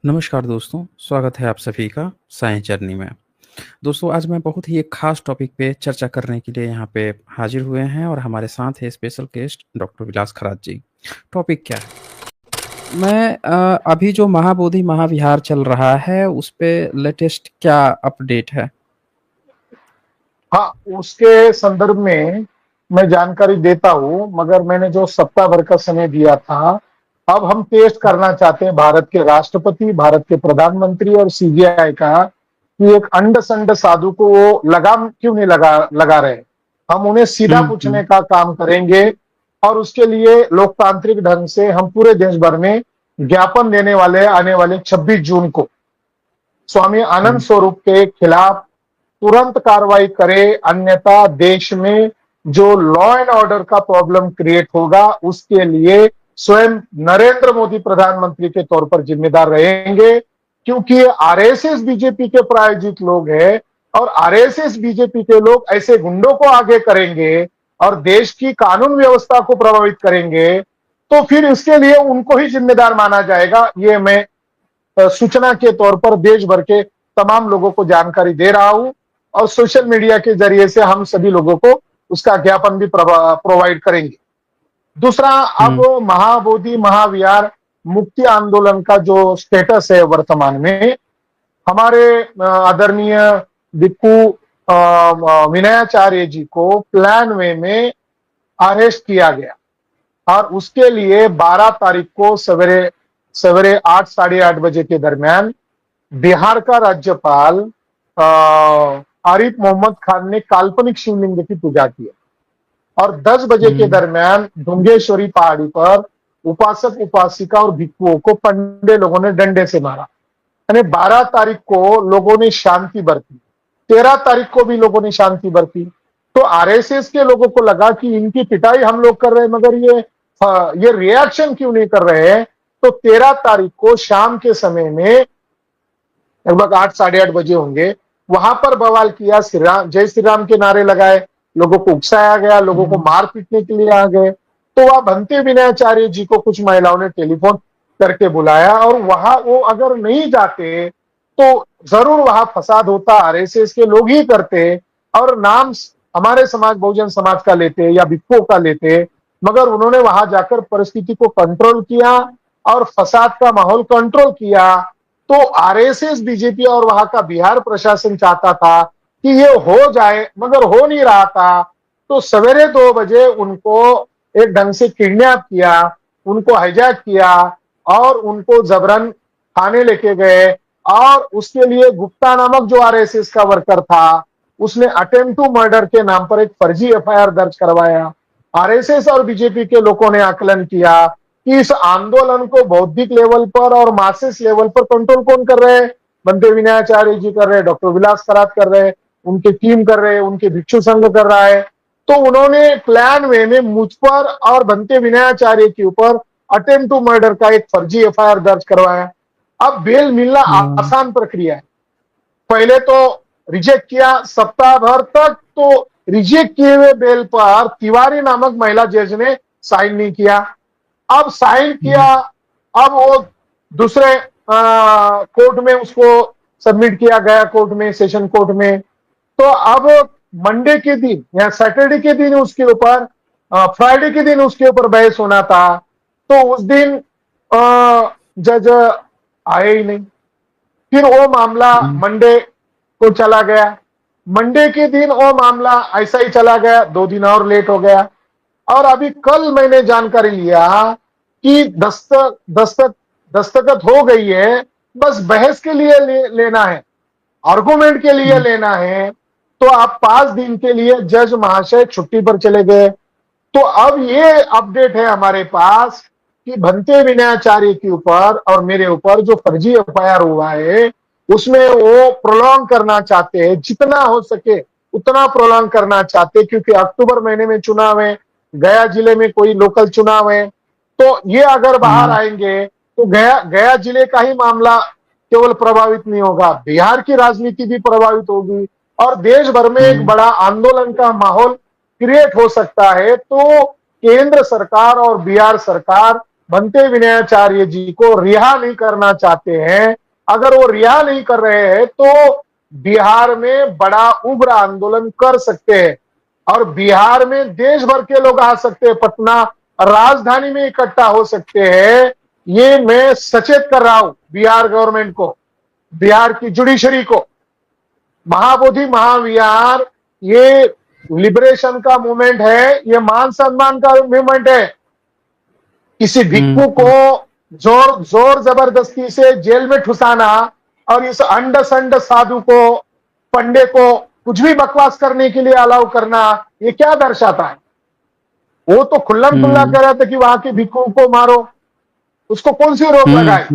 नमस्कार दोस्तों, स्वागत है आप सभी का साइंस जर्नी में। दोस्तों आज मैं बहुत ही एक ख़ास टॉपिक पे चर्चा करने के लिए यहाँ पे हाज़िर हुए हैं और हमारे साथ है स्पेशल गेस्ट डॉक्टर विलास खरात जी। टॉपिक क्या है? अभी जो महाबोधि महाविहार चल रहा है उस पे लेटेस्ट क्या अपडेट है? हाँ, उसके संदर्भ में मैं जानकारी देता हूँ, मगर मैंने जो सप्ताह भर का समय दिया था, अब हम टेस्ट करना चाहते हैं भारत के राष्ट्रपति, भारत के प्रधानमंत्री और सीबीआई का कि एक अंड संड साधु को वो लगाम क्यों नहीं लगा रहे। हम उन्हें सीधा हुँ, पूछने हुँ। का काम करेंगे और उसके लिए लोकतांत्रिक ढंग से हम पूरे देश भर में ज्ञापन देने वाले आने वाले 26 जून को स्वामी आनंद हुँ, स्वरूप के खिलाफ तुरंत कार्रवाई करे, अन्यथा देश में जो लॉ एंड ऑर्डर का प्रॉब्लम क्रिएट होगा उसके लिए स्वयं नरेंद्र मोदी प्रधानमंत्री के तौर पर जिम्मेदार रहेंगे, क्योंकि आरएसएस बीजेपी के प्रायोजित लोग हैं और आरएसएस बीजेपी के लोग ऐसे गुंडों को आगे करेंगे और देश की कानून व्यवस्था को प्रभावित करेंगे, तो फिर इसके लिए उनको ही जिम्मेदार माना जाएगा। ये मैं सूचना के तौर पर देश भर के तमाम लोगों को जानकारी दे रहा हूं और सोशल मीडिया के जरिए से हम सभी लोगों को उसका ज्ञापन भी प्रोवाइड करेंगे। दूसरा, अब हुँ, महाबोधि महाविहार मुक्ति आंदोलन का जो स्टेटस है वर्तमान में, हमारे आदरणीय दीपू विनयाचार्य जी को प्लान वे में अरेस्ट किया गया और उसके लिए 12 तारीख को सवेरे सवेरे 8 साढ़े 8 बजे के दरमियान बिहार का राज्यपाल आरिफ मोहम्मद खान ने काल्पनिक शिवलिंग की पूजा की और 10 बजे के हुँ, दरमियान ढुंगेश्वरी पहाड़ी पर उपासक उपासिका और भिक्षुओं को पंडे लोगों ने डंडे से मारा। यानी 12 तारीख को लोगों ने शांति बरती, 13 तारीख को भी लोगों ने शांति बरती। तो आरएसएस के लोगों को लगा कि इनकी पिटाई हम लोग कर रहे हैं, मगर ये रिएक्शन क्यों नहीं कर रहे हैं। तो 13 तारीख को शाम के समय में लगभग 8 साढ़े 8 बजे होंगे, वहां पर बवाल किया, श्री राम जय श्री राम के नारे लगाए, लोगों को उकसाया गया, लोगों को हुँ, मार पीटने के लिए आ गए। तो वह भंते विनयाचार्य जी को कुछ महिलाओं ने टेलीफोन करके बुलाया और वहां वो अगर नहीं जाते तो जरूर वहां फसाद होता, आरएसएस के लोग ही करते और नाम हमारे समाज बहुजन समाज का लेते या विप्रो का लेते, मगर उन्होंने वहां जाकर परिस्थिति को कंट्रोल किया और फसाद का माहौल कंट्रोल किया। तो आरएसएस बीजेपी और वहां का बिहार प्रशासन चाहता था कि ये हो जाए, मगर हो नहीं रहा था। तो सवेरे 2 बजे उनको एक ढंग से किडनैप किया, उनको हाईजैक किया और उनको जबरन थाने लेके गए और उसके लिए गुप्ता नामक जो आरएसएस का वर्कर था उसने अटेम्प्ट टू मर्डर के नाम पर एक फर्जी एफआईआर दर्ज करवाया। आरएसएस और बीजेपी के लोगों ने आकलन किया कि इस आंदोलन को बौद्धिक लेवल पर और मासेस लेवल पर कंट्रोल कौन कर रहे हैं। बंदे विनयाचार्य जी कर रहे हैं, डॉक्टर विलास खरात कर रहे हैं, उनकी टीम कर रहे हैं, उनके भिक्षु संघ कर रहा है। तो उन्होंने प्लान वे में मुझ पर और बंते विनयाचार्य के ऊपर अटेम्प्ट टू मर्डर का एक फर्जी एफआईआर दर्ज करवाया। अब बेल मिलना हुँ, आसान प्रक्रिया है। पहले तो रिजेक्ट किया सप्ताह भर तक, तो रिजेक्ट किए हुए बेल पर तिवारी नामक महिला जज ने साइन नहीं किया। अब साइन किया, हुँ, अब वो दूसरे कोर्ट में उसको सबमिट किया गया, कोर्ट में, सेशन कोर्ट में। तो अब मंडे के दिन या सैटरडे के दिन उसके ऊपर, फ्राइडे के दिन उसके ऊपर बहस होना था, तो उस दिन जज आए ही नहीं। फिर वो मामला हुँ, मंडे को चला गया, मंडे के दिन वो मामला ऐसा ही चला गया, 2 दिन और लेट हो गया। और अभी कल मैंने जानकारी लिया कि दस्तखत हो गई है, बस बहस के लिए लेना है, आर्गुमेंट के लिए हुँ, लेना है। तो आप 5 दिन के लिए जज महाशय छुट्टी पर चले गए। तो अब ये अपडेट है हमारे पास कि भंते विनयाचार्य के ऊपर और मेरे ऊपर जो फर्जी एफआईआर हुआ है उसमें वो प्रोलॉन्ग करना चाहते हैं, जितना हो सके उतना प्रोलॉन्ग करना चाहते हैं, क्योंकि अक्टूबर महीने में चुनाव है, गया जिले में कोई लोकल चुनाव है। तो ये अगर बाहर हुँ, आएंगे तो गया गया जिले का ही मामला केवल प्रभावित नहीं होगा, बिहार की राजनीति भी प्रभावित होगी और देश भर में एक हुँ, बड़ा आंदोलन का माहौल क्रिएट हो सकता है। तो केंद्र सरकार और बिहार सरकार बनते विनयाचार्य जी को रिहा नहीं करना चाहते हैं, अगर वो रिहा नहीं कर रहे हैं तो बिहार में बड़ा उग्र आंदोलन कर सकते हैं और बिहार में देश भर के लोग आ सकते हैं, पटना राजधानी में इकट्ठा हो सकते हैं। ये मैं सचेत कर रहा हूं बिहार गवर्नमेंट को, बिहार की जुडिशरी को। महाबोधि महाविहार ये लिबरेशन का मूवमेंट है, ये मान सम्मान का मूवमेंट है। किसी भिक्खु को जोर जोर जबरदस्ती से जेल में ठुसाना और इस अंड संड साधु को, पंडे को कुछ भी बकवास करने के लिए अलाउ करना, ये क्या दर्शाता है? वो तो खुल्लम खुल्ला कह रहा था कि वहां के भिक्खुओं को मारो, उसको कौन सी रोक लगाए?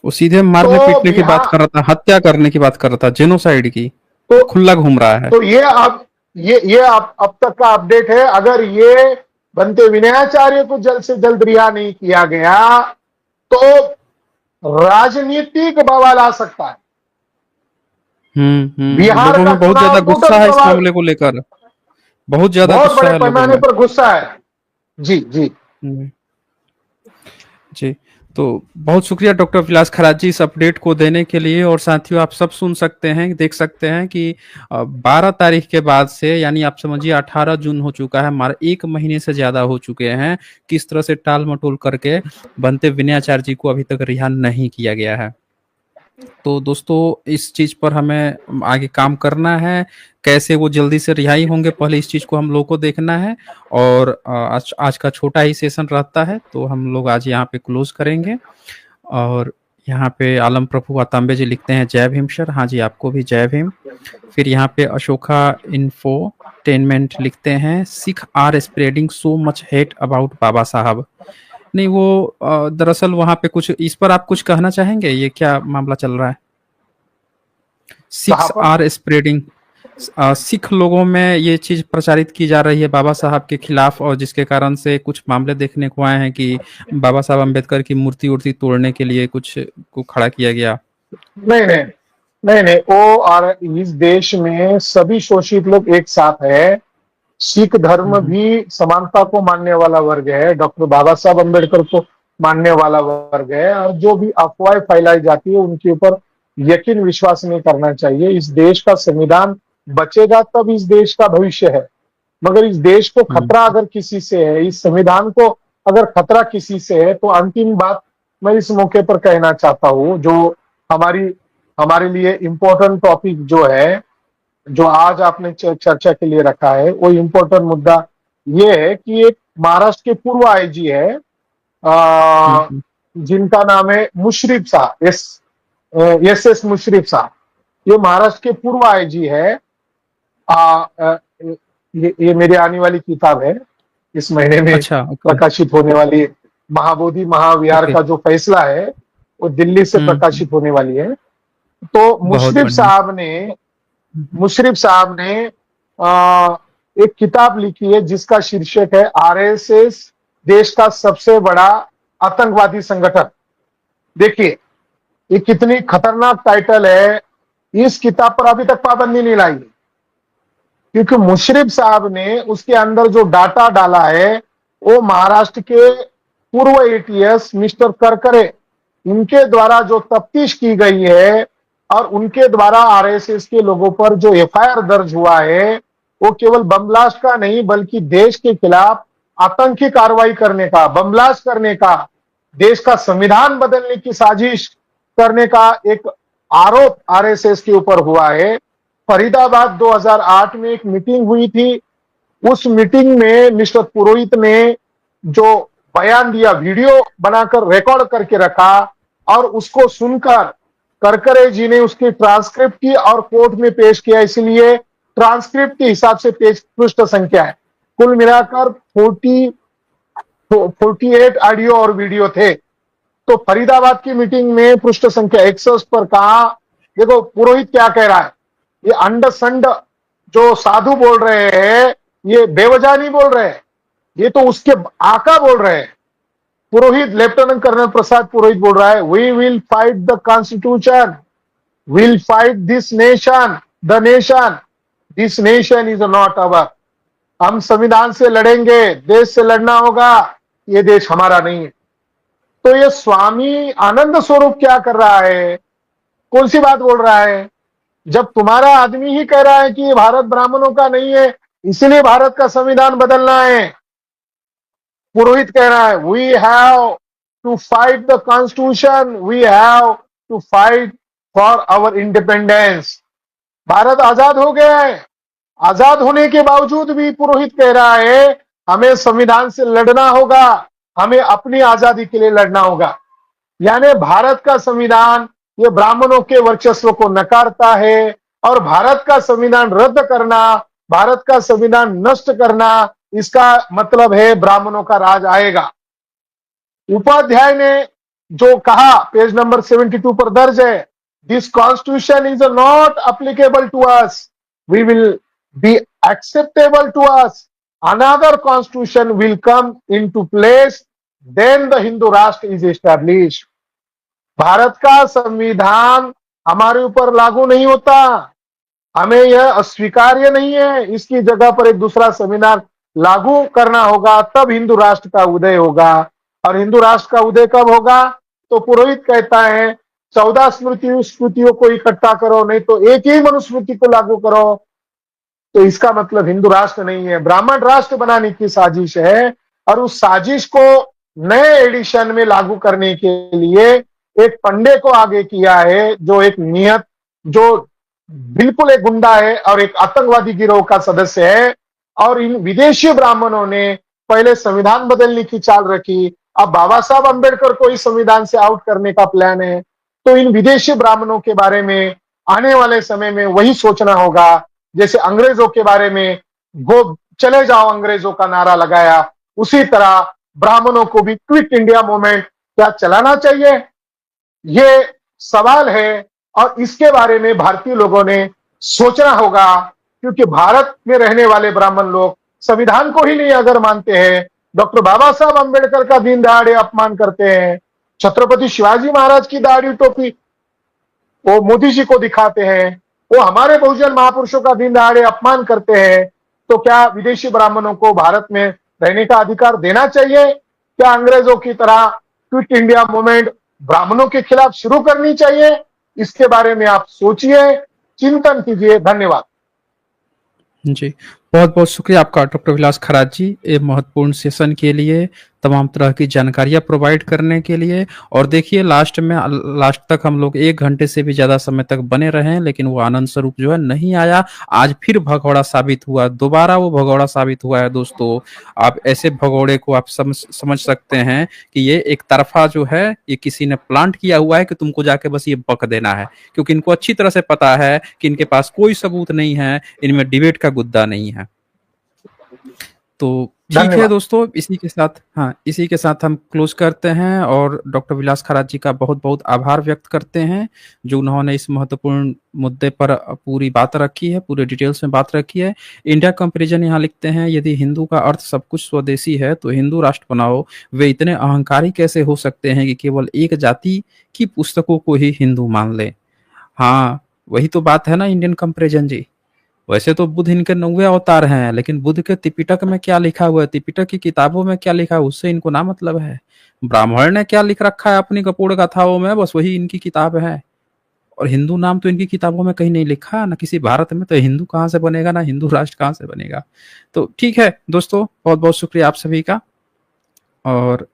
वो सीधे मारने तो पीटने की बात कर रहा था, हत्या करने की बात कर रहा था, जेनोसाइड की। तो खुला घूम रहा है। तो ये अब तक का अपडेट है। अगर ये बनते विनयाचार्य को जल्द से जल्द रिहा नहीं किया गया तो राजनीतिक बवाल आ सकता है। बिहार लोगों का में बहुत ज्यादा चुनाव गुस्सा टोटल है इस बवाल, मामले को लेकर, बहुत ज्यादा बहुत गुस्सा बड़े है लोगों पैमाने में। पर गुस्सा है। जी जी जी, तो बहुत शुक्रिया डॉक्टर विलास खराज जी इस अपडेट को देने के लिए। और साथियों, आप सब सुन सकते हैं, देख सकते हैं कि 12 तारीख के बाद से, यानी आप समझिए 18 जून हो चुका है, हमारा 1 महीने से ज्यादा हो चुके हैं, किस तरह से टाल मटोल करके बनते विनयाचार्य जी को अभी तक रिहा नहीं किया गया है। तो दोस्तों, इस चीज पर हमें आगे काम करना है, कैसे वो जल्दी से रिहाई होंगे, पहले इस चीज को हम लोग को देखना है। और आज का छोटा ही सेशन रहता है, तो हम लोग आज यहाँ पे क्लोज करेंगे। और यहाँ पे आलम प्रभु आतांबे जी लिखते हैं जय भीम सर। हाँ जी, आपको भी जय भीम। फिर यहाँ पे अशोका इन्फोटेनमेंट लिखते हैं Sikh are spreading so much hate about Baba Saheb. नहीं, वो दरअसल वहां पे कुछ इस पर आप कुछ कहना चाहेंगे, ये क्या मामला चल रहा है? कहां सिक्स पर? आर स्प्रेडिंग, सिख लोगों में ये चीज प्रचारित की जा रही है बाबा साहब के खिलाफ, और जिसके कारण से कुछ मामले देखने को आए हैं कि बाबा साहब अम्बेडकर की मूर्ति उर्ति तोड़ने के लिए कुछ को खड़ा किया गया। नहीं नहीं नहीं नहीं, वो और इस देश में सभी शोषित लोग एक साथ है। सिख धर्म भी समानता को मानने वाला वर्ग है, डॉक्टर बाबा साहब अम्बेडकर को मानने वाला वर्ग है, और जो भी अफवाहें फैलाई जाती है उनके ऊपर यकीन विश्वास नहीं करना चाहिए। इस देश का संविधान बचेगा तब इस देश का भविष्य है। मगर इस देश को खतरा अगर किसी से है, इस संविधान को अगर खतरा किसी से है, तो अंतिम बात मैं इस मौके पर कहना चाहता हूं, जो हमारी हमारे लिए इम्पोर्टेंट टॉपिक जो है, जो आज आपने चर्चा के लिए रखा है, वो इम्पोर्टेंट मुद्दा ये है कि एक महाराष्ट्र के पूर्व आईजी है, जिनका नाम है मुशर्रफ साहब, एस मुशर्रफ साहब। ये महाराष्ट्र के पूर्व आईजी है। ये मेरी आने वाली किताब है, इस महीने में अच्छा, ओके। प्रकाशित होने वाली महाबोधि महाविहार ओके, का जो फैसला है वो दिल्ली से प्रकाशित होने वाली है। तो बहुत बढ़िया। मुशर्रफ साहब ने एक किताब लिखी है जिसका शीर्षक है आरएसएस देश का सबसे बड़ा आतंकवादी संगठन। देखिए ये कितनी खतरनाक टाइटल है। इस किताब पर अभी तक पाबंदी नहीं लाई, क्योंकि मुशर्रफ साहब ने उसके अंदर जो डाटा डाला है वो महाराष्ट्र के पूर्व एटीएस मिस्टर करकरे, इनके द्वारा जो तफ्तीश की गई है और उनके द्वारा आरएसएस के लोगों पर जो एफआईआर दर्ज हुआ है, वो केवल बम ब्लास्ट का नहीं बल्कि देश के खिलाफ आतंकी कार्रवाई करने का, बम ब्लास्ट करने का, देश का संविधान बदलने की साजिश करने का एक आरोप आरएसएस के ऊपर हुआ है। फरीदाबाद 2008 में एक मीटिंग हुई थी। उस मीटिंग में मिस्टर पुरोहित ने जो बयान दिया, वीडियो बनाकर रिकॉर्ड करके रखा, और उसको सुनकर करकरे जी ने उसकी ट्रांसक्रिप्ट की और कोर्ट में पेश किया। इसलिए ट्रांसक्रिप्ट के हिसाब से पेज पृष्ठ संख्या है, कुल मिलाकर 48 ऑडियो और वीडियो थे। तो फरीदाबाद की मीटिंग में पृष्ठ संख्या 160 पर कहा, देखो पुरोहित क्या कह रहा है, ये अंड संड जो साधु बोल रहे हैं ये बेवजह नहीं बोल रहे, ये तो उसके आका बोल रहे हैं। पुरोहित, लेफ्टिनेंट कर्नल प्रसाद पुरोहित बोल रहा है, we will fight the constitution, will fight this nation, the nation, this nation is not our. हम संविधान से लड़ेंगे, देश से लड़ना होगा, ये देश हमारा नहीं है। तो ये स्वामी आनंद स्वरूप क्या कर रहा है, कौन सी बात बोल रहा है? जब तुम्हारा आदमी ही कह रहा है कि ये भारत ब्राह्मणों का नहीं है, इसलिए भारत का संविधान बदलना है। पुरोहित कह रहा है we have to fight the constitution, we have to fight for our independence. Bharat आजाद हो गया है, आजाद होने के बावजूद भी पुरोहित कह रहा है हमें संविधान से लड़ना होगा, हमें अपनी आजादी के लिए लड़ना होगा। यानी भारत का संविधान ये ब्राह्मणों के वर्चस्व को नकारता है, और भारत का संविधान रद्द करना, भारत का संविधान नष्ट करना, इसका मतलब है ब्राह्मणों का राज आएगा। उपाध्याय ने जो कहा पेज नंबर 72 पर दर्ज है, this constitution is not applicable to us, we will be acceptable to us, another constitution will come into place, then the Hindu rashtra is established. Bharat का संविधान हमारे ऊपर लागू नहीं होता, हमें यह अस्वीकार्य नहीं है, इसकी जगह पर एक दूसरा संविधान लागू करना होगा, तब हिंदू राष्ट्र का उदय होगा। और हिंदू राष्ट्र का उदय कब होगा? तो पुरोहित कहता है 14 स्मृतियों को इकट्ठा करो, नहीं तो एक ही मनुस्मृति को लागू करो। तो इसका मतलब हिंदू राष्ट्र नहीं है, ब्राह्मण राष्ट्र बनाने की साजिश है। और उस साजिश को नए एडिशन में लागू करने के लिए एक पंडे को आगे किया है, जो एक नियत, जो बिल्कुल एक गुंडा है और एक आतंकवादी गिरोह का सदस्य है। और इन विदेशी ब्राह्मणों ने पहले संविधान बदलने की चाल रखी, अब बाबा साहब अंबेडकर को इस संविधान से आउट करने का प्लान है। तो इन विदेशी ब्राह्मणों के बारे में आने वाले समय में वही सोचना होगा, जैसे अंग्रेजों के बारे में गो चले जाओ अंग्रेजों का नारा लगाया, उसी तरह ब्राह्मणों को भी क्विट इंडिया मूवमेंट क्या चलाना चाहिए, ये सवाल है। और इसके बारे में भारतीय लोगों ने सोचना होगा, क्योंकि भारत में रहने वाले ब्राह्मण लोग संविधान को ही नहीं अगर मानते हैं, डॉक्टर बाबा साहब अंबेडकर का दिन दहाड़े अपमान करते हैं, छत्रपति शिवाजी महाराज की दाढ़ी टोपी वो मोदी जी को दिखाते हैं, वो हमारे बहुजन महापुरुषों का दिन दहाड़े अपमान करते हैं, तो क्या विदेशी ब्राह्मणों को भारत में रहने का अधिकार देना चाहिए? क्या अंग्रेजों की तरह क्विट इंडिया मूवमेंट ब्राह्मणों के खिलाफ शुरू करनी चाहिए? इसके बारे में आप सोचिए, चिंतन कीजिए। धन्यवाद जी, बहुत-बहुत शुक्रिया आपका डॉक्टर विलास खरात जी, ये महत्वपूर्ण सेशन के लिए, तमाम तरह की जानकारियाँ प्रोवाइड करने के लिए। और देखिए लास्ट तक हम लोग 1 घंटे से भी ज़्यादा समय तक बने रहे हैं, लेकिन वो आनंद स्वरूप जो है नहीं आया। आज फिर भगौड़ा साबित हुआ, दोबारा वो भगौड़ा साबित हुआ है दोस्तों। आप ऐसे भगौड़े को आप समझ सकते हैं कि ये एक तरफ़ा जो है, ये किसी ने प्लांट किया हुआ है कि तुमको जाके बस ये बक देना है, क्योंकि इनको अच्छी तरह से पता है कि इनके पास कोई सबूत नहीं है, इनमें डिबेट का गुद्दा नहीं है। तो ठीक है धन्यवाद। दोस्तों, इसी के साथ हम क्लोज करते हैं और डॉक्टर विलास खरात जी का बहुत-बहुत आभार व्यक्त करते हैं, जो उन्होंने इस महत्वपूर्ण मुद्दे पर पूरी बात रखी है, पूरे डिटेल्स में बात रखी है। इंडिया कंपैरिजन यहाँ लिखते हैं, यदि हिंदू का अर्थ सब कुछ स्वदेशी है, तो हिंदू राष्ट्र बनाओ। वे इतने अहंकारी कैसे हो सकते हैं कि केवल एक जाति की पुस्तकों को ही हिंदू मान लें? हाँ, वही तो बात है ना इंडियन कंपैरिजन जी। वैसे तो बुद्ध इनके 9वें अवतार हैं, लेकिन बुद्ध के त्रिपिटक में क्या लिखा हुआ है, त्रिपिटक की किताबों में क्या लिखा है, उससे इनको ना मतलब है। ब्राह्मण ने क्या लिख रखा है अपनी कपूर गाथाओं में, बस वही इनकी किताब है। और हिंदू नाम तो इनकी किताबों में कहीं नहीं लिखा, ना किसी भारत में। तो हिंदू कहाँ से बनेगा, ना हिंदू राष्ट्र कहाँ से बनेगा। तो ठीक है दोस्तों, बहुत बहुत शुक्रिया आप सभी का। और